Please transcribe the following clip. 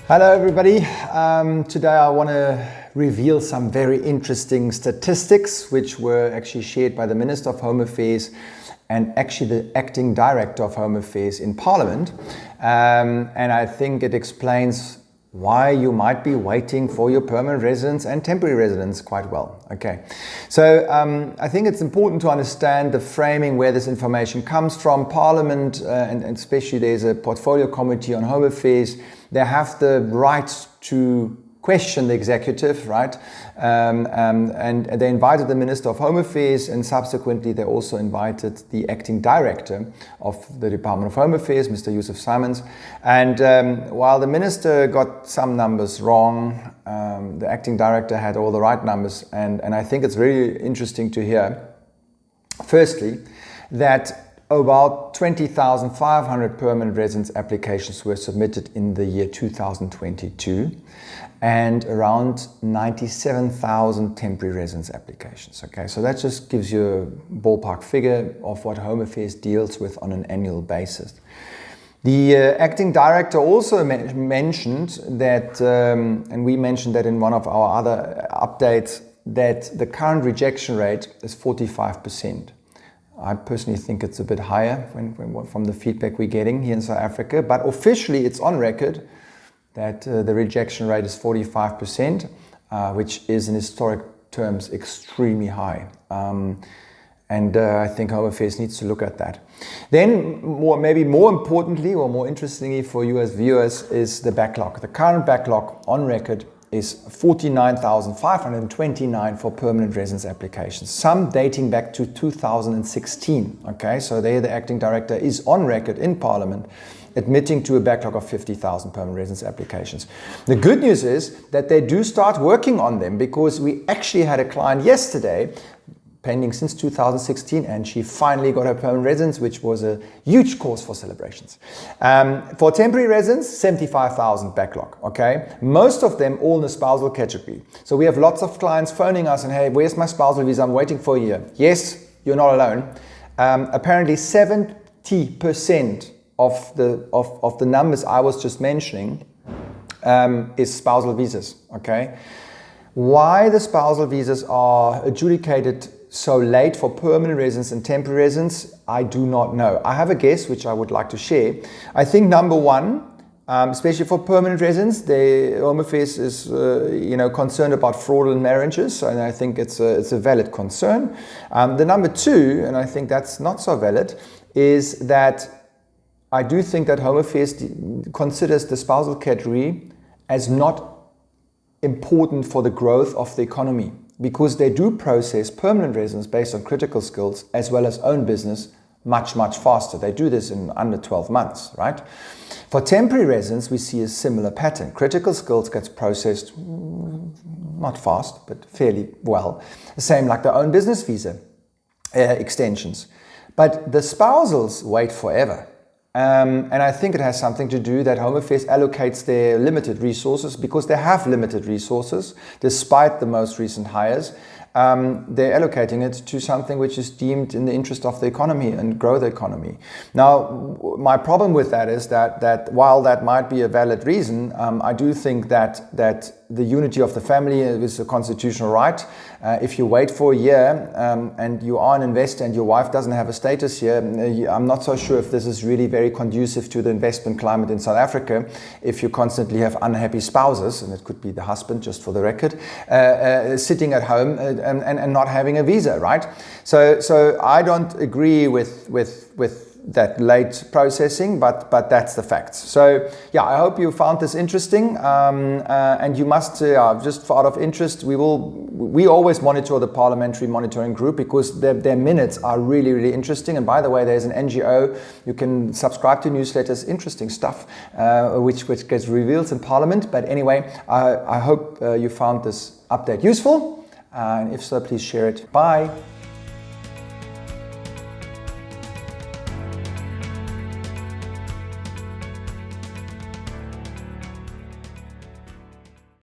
Hello everybody. Today I want to reveal some very interesting statistics which were actually shared by the Minister of Home Affairs and actually the Acting Director of Home Affairs in Parliament. And I think it explains why you might be waiting for your permanent residence and temporary residence quite well. Okay, so I think it's important to understand the framing where this information comes from. Parliament, and especially there's a portfolio committee on home affairs, they have the right to question the executive, right? And they invited the Minister of Home Affairs, and subsequently they also invited the Acting Director of the Department of Home Affairs, Mr. Yusuf Simons. And while the Minister got some numbers wrong, the Acting Director had all the right numbers. And I think it's really interesting to hear, firstly, that about 20,500 permanent residence applications were submitted in the year 2022 and around 97,000 temporary residence applications. Okay, so that just gives you a ballpark figure of what Home Affairs deals with on an annual basis. The Acting Director also mentioned that, and we mentioned that in one of our other updates, that the current rejection rate is 45%. I personally think it's a bit higher from the feedback we're getting here in South Africa, but officially it's on record that the rejection rate is 45%, which is in historic terms extremely high. And I think Home Affairs needs to look at that. Then, maybe more importantly or more interestingly for you as viewers, is the backlog. The current backlog on record is 49,529 for permanent residence applications, some dating back to 2016. Okay, so there the Acting Director is on record in Parliament admitting to a backlog of 50,000 permanent residence applications. The good news is that they do start working on them, because we actually had a client yesterday pending since 2016, and she finally got her permanent residence, which was a huge cause for celebrations. For temporary residence, 75,000 backlog, okay? Most of them all in the spousal category. So we have lots of clients phoning us and, hey, where's my spousal visa? I'm waiting for a year. Yes, you're not alone. Apparently 70% of the numbers I was just mentioning is spousal visas, okay? Why the spousal visas are adjudicated so late for permanent residence and temporary residence, I do not know. I have a guess which I would like to share. I think number one, especially for permanent residence, the Home Affairs is concerned about fraudulent marriages, and I think it's a valid concern. The number two, and I think that's not so valid, is that I do think that Home Affairs considers the spousal category as not important for the growth of the economy, because they do process permanent residence based on critical skills as well as own business much faster. They do this in under 12 months, right? For temporary residence, we see a similar pattern. Critical skills gets processed not fast, but fairly well. The same like the own business visa extensions. But the spousals wait forever. And I think it has something to do that Home Affairs allocates their limited resources, because they have limited resources despite the most recent hires. They're allocating it to something which is deemed in the interest of the economy and grow the economy. Now, my problem with that is that while that might be a valid reason, I do think that the unity of the family is a constitutional right. If you wait for a year and you are an investor and your wife doesn't have a status here, I'm not so sure if this is really very conducive to the investment climate in South Africa. If you constantly have unhappy spouses, and it could be the husband, just for the record, sitting at home and not having a visa, right? So I don't agree with that late processing, but that's the facts. So yeah, I hope you found this interesting, and you must just for out of interest, we always monitor the parliamentary monitoring group, because their minutes are really interesting. And by the way, there's an NGO, you can subscribe to newsletters, interesting stuff which gets revealed in Parliament. But anyway, I hope you found this update useful, and if so, please share it. Bye.